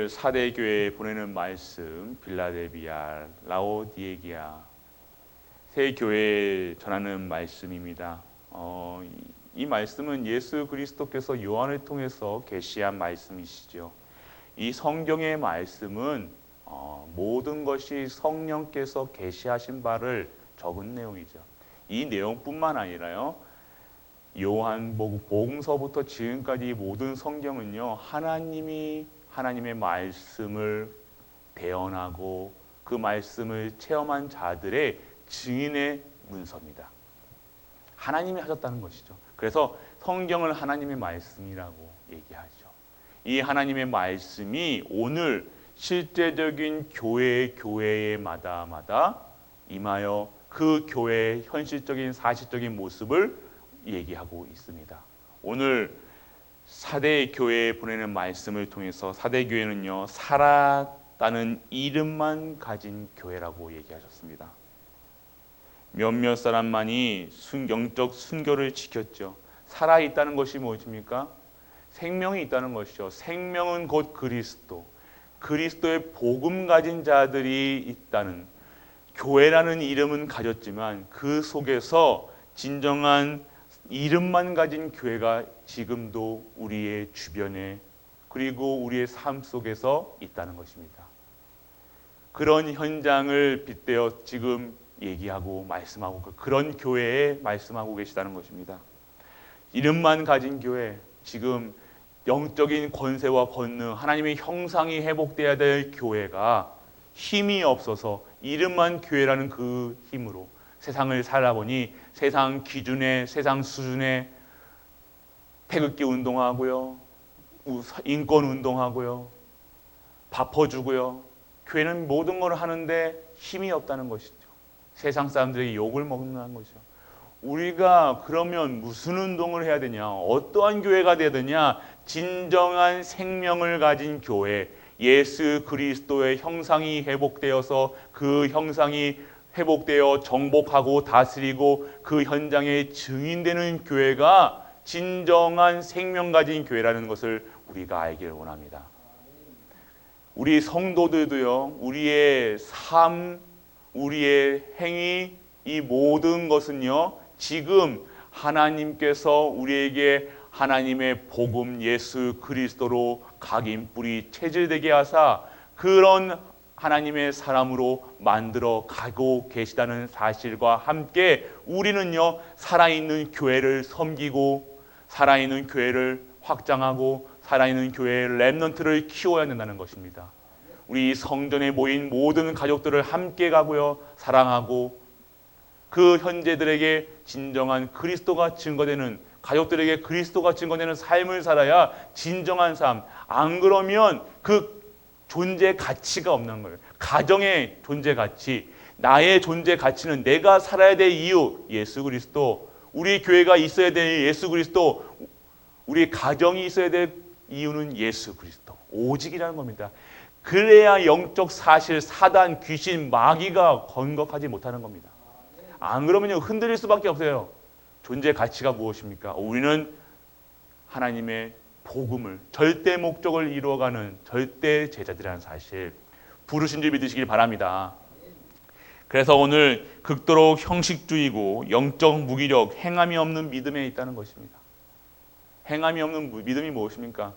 오늘 사대교회에 보내는 말씀, 빌라델비아, 라오디게아 세 교회에 전하는 말씀입니다. 이 말씀은 예수 그리스도께서 요한을 통해서 계시한 말씀이시죠. 이 성경의 말씀은 모든 것이 성령께서 계시하신 바를 적은 내용이죠. 이 내용뿐만 아니라요, 요한복음서부터 지금까지 모든 성경은요, 하나님의 말씀을 대언하고 그 말씀을 체험한 자들의 증인의 문서입니다. 하나님이 하셨다는 것이죠. 그래서 성경을 하나님의 말씀이라고 얘기하죠. 이 하나님의 말씀이 오늘 실제적인 교회마다 임하여 그 교회의 현실적인 사실적인 모습을 얘기하고 있습니다. 오늘 사대 교회에 보내는 말씀을 통해서 사대 교회는요, 살았다는 이름만 가진 교회라고 얘기하셨습니다. 몇몇 사람만이 영적 순교를 지켰죠. 살아 있다는 것이 무엇입니까? 생명이 있다는 것이죠. 생명은 곧 그리스도의 복음 가진 자들이 있다는, 교회라는 이름은 가졌지만 그 속에서 진정한 이름만 가진 교회가 지금도 우리의 주변에 그리고 우리의 삶 속에서 있다는 것입니다. 그런 현장을 빗대어 지금 얘기하고 말씀하고 그런 교회에 말씀하고 계시다는 것입니다. 이름만 가진 교회, 지금 영적인 권세와 권능, 하나님의 형상이 회복돼야 될 교회가 힘이 없어서 이름만 교회라는 그 힘으로 세상을 살아보니 세상 기준에, 세상 수준에 태극기 운동하고요, 인권 운동하고요, 밥 퍼주고요, 교회는 모든 걸 하는데 힘이 없다는 것이죠. 세상 사람들에게 욕을 먹는 것이죠. 우리가 그러면 무슨 운동을 해야 되냐? 어떠한 교회가 되야 되냐? 진정한 생명을 가진 교회, 예수 그리스도의 형상이 회복되어서 그 형상이 회복되어 정복하고 다스리고 그 현장에 증인되는 교회가 진정한 생명 가진 교회라는 것을 우리가 알기를 원합니다. 우리 성도들도요, 우리의 삶, 우리의 행위, 이 모든 것은요, 지금 하나님께서 우리에게 하나님의 복음 예수 그리스도로 각인 뿌리 체질되게 하사 그런 하나님의 사람으로 만들어 가고 계시다는 사실과 함께 우리는요, 살아있는 교회를 섬기고 살아있는 교회를 확장하고 살아있는 교회의 렘넌트를 키워야 된다는 것입니다. 우리 성전에 모인 모든 가족들을 함께 가고요, 사랑하고 그 현재들에게 진정한 그리스도가 증거되는, 가족들에게 그리스도가 증거되는 삶을 살아야 진정한 삶. 안 그러면 그 존재 가치가 없는 거예요. 가정의 존재 가치, 나의 존재 가치는 내가 살아야 될 이유, 예수 그리스도, 우리 교회가 있어야 될 예수 그리스도, 우리 가정이 있어야 될 이유는 예수 그리스도, 오직이라는 겁니다. 그래야 영적 사실, 사단, 귀신, 마귀가 건강하지 못하는 겁니다. 안 그러면 흔들릴 수밖에 없어요. 존재 가치가 무엇입니까? 우리는 하나님의 복음을, 절대 목적을 이루어가는 절대 제자들이라는 사실, 부르신 줄 믿으시길 바랍니다. 그래서 오늘 극도로 형식주의고 영적 무기력, 행함이 없는 믿음에 있다는 것입니다. 행함이 없는 믿음이 무엇입니까?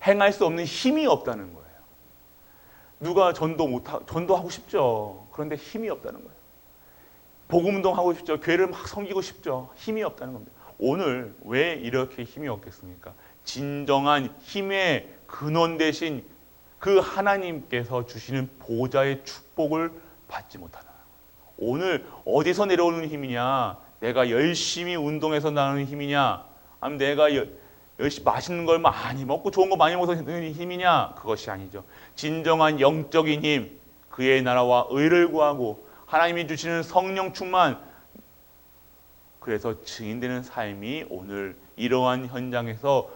행할 수 없는 힘이 없다는 거예요. 누가 전도하고 싶죠. 그런데 힘이 없다는 거예요. 복음운동 하고 싶죠. 교회를 막 섬기고 싶죠. 힘이 없다는 겁니다. 오늘 왜 이렇게 힘이 없겠습니까? 진정한 힘의 근원 되신 그 하나님께서 주시는 보좌의 축복을 받지 못하는 거예요. 오늘 어디서 내려오는 힘이냐? 내가 열심히 운동해서 나는 힘이냐? 아니면 내가 열심히 맛있는 걸 많이 먹고 좋은 거 많이 먹어서 드는 힘이냐? 그것이 아니죠. 진정한 영적인 힘, 그의 나라와 의를 구하고 하나님이 주시는 성령 충만, 그래서 증인되는 삶이 오늘 이러한 현장에서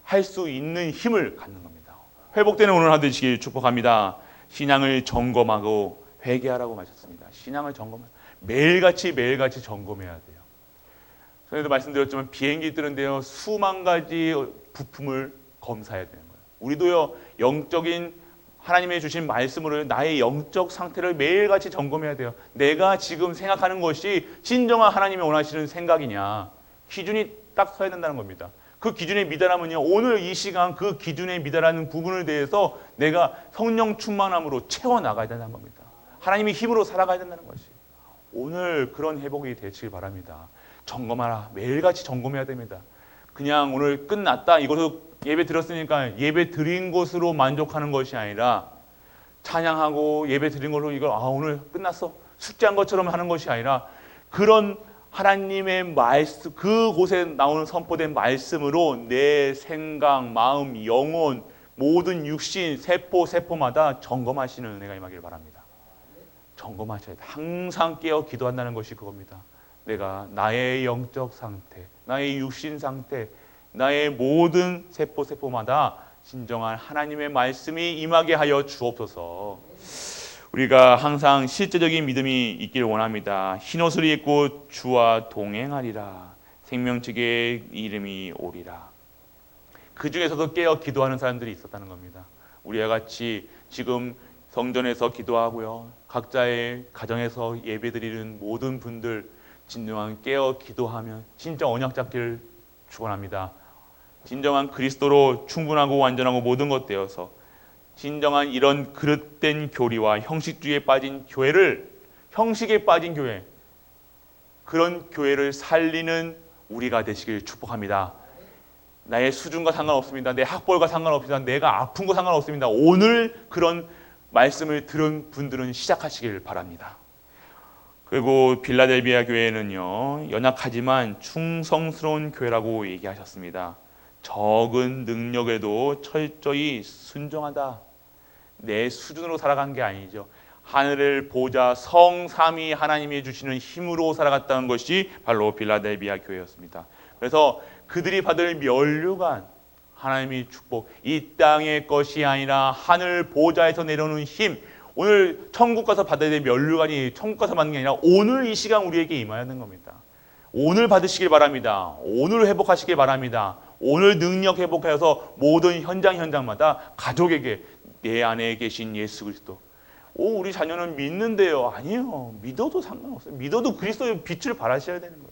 할 수 있는 힘을 갖는 겁니다. 회복되는 오늘 하루 되시길 축복합니다. 신앙을 점검하고 회개하라고 하셨습니다. 신앙을 매일같이 점검해야 돼요. 전에도 말씀드렸지만 비행기 뜨는데요, 수만 가지 부품을 검사해야 되는 거예요. 우리도요, 영적인 하나님의 주신 말씀으로 나의 영적 상태를 매일같이 점검해야 돼요. 내가 지금 생각하는 것이 진정한 하나님이 원하시는 생각이냐. 기준이 딱 서야 된다는 겁니다. 그 기준에 미달하면요, 오늘 이 시간 그 기준에 미달하는 부분을 대해서 내가 성령 충만함으로 채워나가야 된다는 겁니다. 하나님의 힘으로 살아가야 된다는 것이. 오늘 그런 회복이 되시길 바랍니다. 점검하라. 매일같이 점검해야 됩니다. 그냥 오늘 끝났다, 이것도 예배 드렸으니까 예배 드린 것으로 만족하는 것이 아니라, 찬양하고 예배 드린 걸로 이걸 오늘 끝났어, 숙제한 것처럼 하는 것이 아니라, 그런 하나님의 말씀, 그곳에 나오는 선포된 말씀으로 내 생각, 마음, 영혼, 모든 육신, 세포마다 점검하시는 은혜가 임하길 바랍니다. 점검하셔야 돼. 항상 깨어 기도한다는 것이 그겁니다. 내가 나의 영적 상태, 나의 육신 상태, 나의 모든 세포마다 진정한 하나님의 말씀이 임하게 하여 주옵소서. 우리가 항상 실제적인 믿음이 있기를 원합니다. 흰옷을 입고 주와 동행하리라. 생명책의 이름이 오리라. 그 중에서도 깨어 기도하는 사람들이 있었다는 겁니다. 우리와 같이 지금 성전에서 기도하고요, 각자의 가정에서 예배드리는 모든 분들, 진정한 깨어 기도하면 진짜 언약 잡기를 축원합니다. 진정한 그리스도로 충분하고 완전하고 모든 것 되어서 진정한 이런 그릇된 교리와 형식주의에 빠진 교회를, 형식에 빠진 교회, 그런 교회를 살리는 우리가 되시길 축복합니다. 나의 수준과 상관없습니다. 내 학벌과 상관없습니다. 내가 아픈 거 상관없습니다. 오늘 그런 말씀을 들은 분들은 시작하시길 바랍니다. 그리고 빌라델비아 교회는요, 연약하지만 충성스러운 교회라고 얘기하셨습니다. 적은 능력에도 철저히 순종하다. 내 수준으로 살아간 게 아니죠. 하늘을 보자 성삼위 하나님이 주시는 힘으로 살아갔다는 것이 바로 빌라델비아 교회였습니다. 그래서 그들이 받을 면류관, 하나님의 축복, 이 땅의 것이 아니라 하늘 보좌에서 내려오는 힘, 오늘 천국 가서 받아야 될 면류관이 천국 가서 받는 게 아니라 오늘 이 시간 우리에게 임해야 하는 겁니다. 오늘 받으시길 바랍니다. 오늘 회복하시길 바랍니다. 오늘 능력 회복하여서 모든 현장마다 가족에게 내 안에 계신 예수 그리스도, 우리 자녀는 믿는데요. 아니에요. 믿어도 상관없어요. 믿어도 그리스도의 빛을 발하셔야 되는 거예요.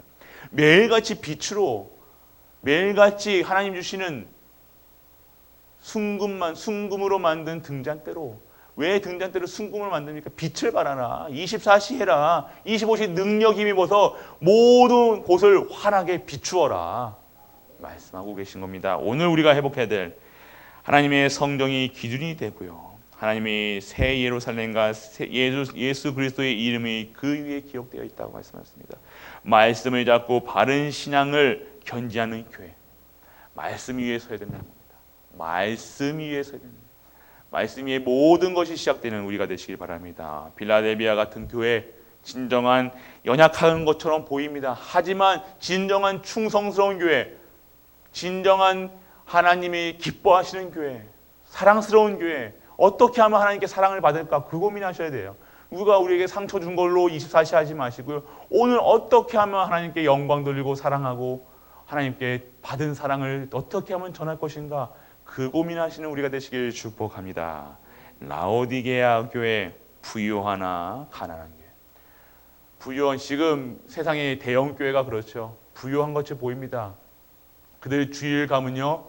매일같이 빛으로, 매일같이 하나님 주시는 순금으로 만든 등잔대로. 왜 등잔대로 순금을 만듭니까? 빛을 발하라. 24시 해라. 25시 능력 힘입어서 모든 곳을 환하게 비추어라. 말씀하고 계신 겁니다. 오늘 우리가 회복해야 될 하나님의 성정이 기준이 되고요, 하나님의 새 예루살렘과 예수 그리스도의 이름이 그 위에 기록되어 있다고 말씀하셨습니다. 말씀을 잡고 바른 신앙을 견지하는 교회, 말씀 위에 서야 된다는 겁니다. 말씀 위에 서야 됩니다. 말씀 위에 모든 것이 시작되는 우리가 되시길 바랍니다. 빌라델비아 같은 교회, 진정한 연약한 것처럼 보입니다. 하지만 진정한 충성스러운 교회, 진정한 하나님이 기뻐하시는 교회, 사랑스러운 교회, 어떻게 하면 하나님께 사랑을 받을까, 그 고민하셔야 돼요. 누가 우리에게 상처 준 걸로 24시 하지 마시고요, 오늘 어떻게 하면 하나님께 영광 돌리고 사랑하고 하나님께 받은 사랑을 어떻게 하면 전할 것인가, 그 고민하시는 우리가 되시길 축복합니다. 라오디게아 교회, 부유하나 가난한 교회. 부유한, 지금 세상의 대형 교회가 그렇죠. 부유한 것이 보입니다. 그들 주일 가면요,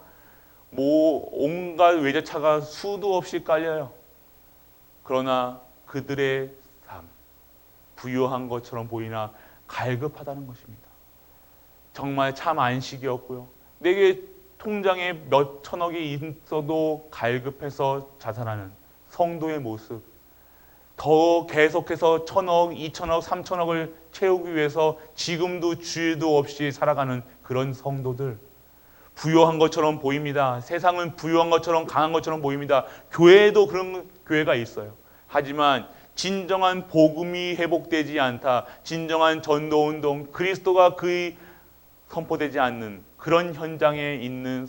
온갖 외제차가 수도 없이 깔려요. 그러나 그들의 삶, 부유한 것처럼 보이나 갈급하다는 것입니다. 정말 참 안식이었고요, 내게 통장에 몇 천억이 있어도 갈급해서 자살하는 성도의 모습, 더 계속해서 1,000억, 2,000억, 3,000억을 채우기 위해서 지금도 주일도 없이 살아가는 그런 성도들, 부유한 것처럼 보입니다. 세상은 부유한 것처럼 강한 것처럼 보입니다. 교회에도 그런 교회가 있어요. 하지만 진정한 복음이 회복되지 않다, 진정한 전도운동, 그리스도가 그의 선포되지 않는 그런 현장에 있는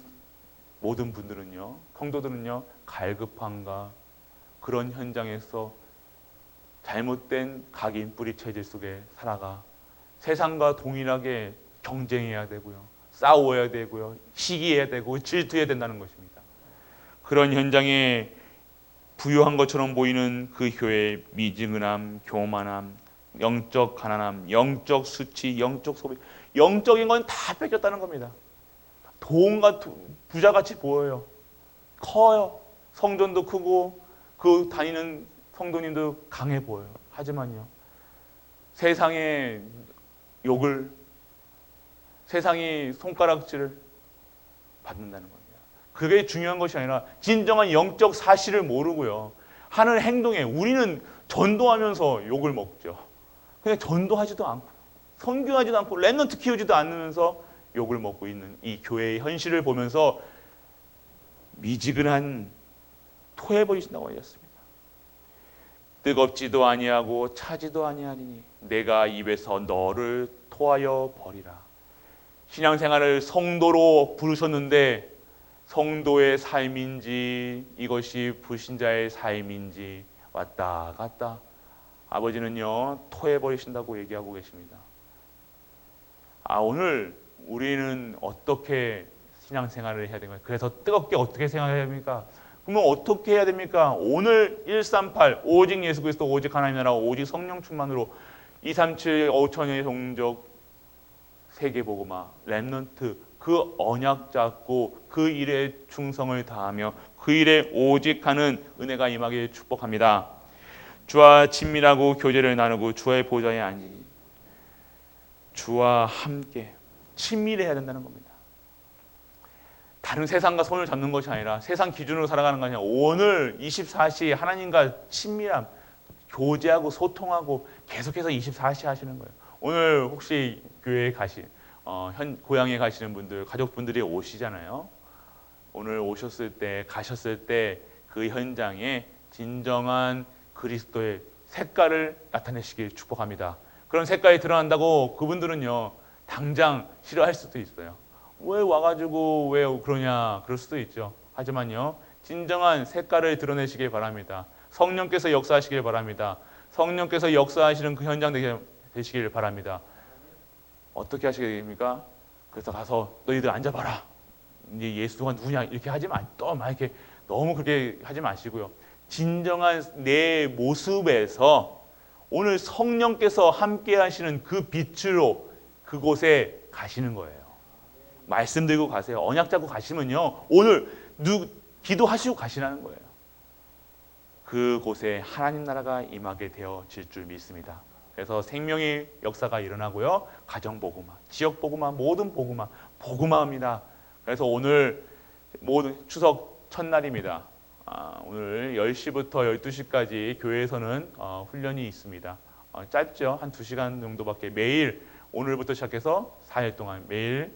모든 분들은요, 성도들은요, 갈급함과 그런 현장에서 잘못된 각인 뿌리 체질 속에 살아가 세상과 동일하게 경쟁해야 되고요, 싸워야 되고요, 시기해야 되고 질투해야 된다는 것입니다. 그런 현장에 부유한 것처럼 보이는 그 교회의 미지근함, 교만함, 영적 가난함, 영적 수치, 영적 소비, 영적인 건 다 뺏겼다는 겁니다. 돈과 부자같이 보여요. 커요. 성전도 크고 그 다니는 성도님도 강해 보여요. 하지만요, 세상의 욕을, 세상이 손가락질을 받는다는 겁니다. 그게 중요한 것이 아니라 진정한 영적 사실을 모르고요, 하는 행동에 우리는 전도하면서 욕을 먹죠. 그냥 전도하지도 않고 선교하지도 않고 렘넌트 키우지도 않으면서 욕을 먹고 있는 이 교회의 현실을 보면서 미지근한 토해버리신다고 하셨습니다. 뜨겁지도 아니하고 차지도 아니하리니 내가 입에서 너를 토하여 버리라. 신앙생활을 성도로 부르셨는데 성도의 삶인지 이것이 불신자의 삶인지 왔다 갔다 아버지는요 토해버리신다고 얘기하고 계십니다. 오늘 우리는 어떻게 신앙생활을 해야 되는가? 그래서 뜨겁게 어떻게 생각해야 됩니까? 그러면 어떻게 해야 됩니까? 오늘 138 오직 예수 그리스도 오직 하나님 나라 오직 성령 충만으로 237 5천의 종족 세계복음화 렘넌트 그 언약 잡고 그 일에 충성을 다하며 그 일에 오직 하는 은혜가 임하길 축복합니다. 주와 친밀하고 교제를 나누고 주의 보좌에 앉으니 주와 함께 친밀해야 된다는 겁니다. 다른 세상과 손을 잡는 것이 아니라 세상 기준으로 살아가는 것이 아니라 오늘 24시 하나님과 친밀함, 교제하고 소통하고 계속해서 24시 하시는 거예요. 오늘 혹시 교회에 고향에 가시는 분들, 가족분들이 오시잖아요. 오늘 오셨을 때, 가셨을 때 그 현장에 진정한 그리스도의 색깔을 나타내시길 축복합니다. 그런 색깔이 드러난다고 그분들은요 당장 싫어할 수도 있어요. 왜 와가지고 왜 그러냐 그럴 수도 있죠. 하지만요 진정한 색깔을 드러내시길 바랍니다. 성령께서 역사하시길 바랍니다. 성령께서 역사하시는 그 현장 되시길 바랍니다. 어떻게 하시게 됩니까? 그래서 가서 너희들 앉아봐라. 이제 예수가 누구냐 이렇게 하지 또 이렇게 너무 그렇게 하지 마시고요. 진정한 내 모습에서 오늘 성령께서 함께 하시는 그 빛으로 그곳에 가시는 거예요. 말씀 들고 가세요. 언약 잡고 가시면요 오늘 기도하시고 가시라는 거예요. 그곳에 하나님 나라가 임하게 되어질 줄 믿습니다. 그래서 생명의 역사가 일어나고요. 가정 복음화, 지역 복음화, 모든 복음화, 복음화입니다. 그래서 오늘 모든 추석 첫날입니다. 오늘 10시부터 12시까지 교회에서는 훈련이 있습니다. 짧죠. 한 2시간 정도밖에 매일 오늘부터 시작해서 4일 동안 매일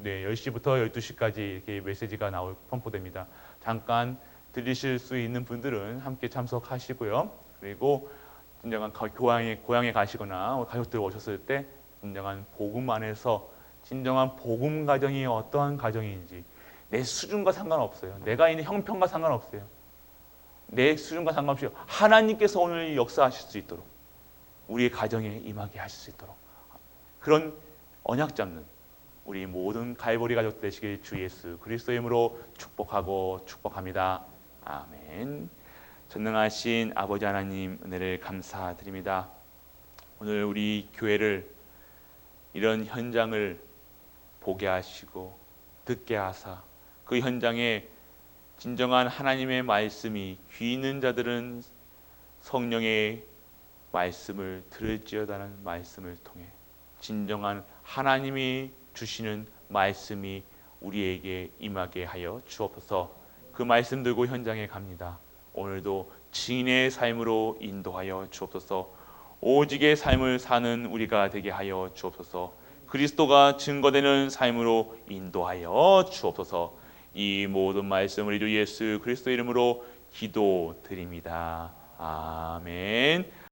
10시부터 12시까지 이렇게 메시지가 선포됩니다. 잠깐 들리실 수 있는 분들은 함께 참석하시고요. 그리고 진정한 고향에 가시거나 가족들 오셨을 때 진정한 복음 안에서 진정한 복음 가정이 어떠한 가정인지 내 수준과 상관없어요. 내가 있는 형편과 상관없어요. 내 수준과 상관없이 하나님께서 오늘 역사하실 수 있도록 우리의 가정에 임하게 하실 수 있도록 그런 언약 잡는 우리 모든 갈보리 가족 되시길 주 예수 그리스도의 이름으로 축복하고 축복합니다. 아멘. 전능하신 아버지 하나님 은혜를 감사드립니다. 오늘 우리 교회를 이런 현장을 보게 하시고 듣게 하사 그 현장에 진정한 하나님의 말씀이 귀 있는 자들은 성령의 말씀을 들을지어다는 말씀을 통해 진정한 하나님이 주시는 말씀이 우리에게 임하게 하여 주옵소서. 그 말씀 들고 현장에 갑니다. 오늘도 증인의 삶으로 인도하여 주옵소서. 오직의 삶을 사는 우리가 되게 하여 주옵소서. 그리스도가 증거되는 삶으로 인도하여 주옵소서. 이 모든 말씀을 주 예수 그리스도 이름으로 기도드립니다. 아멘.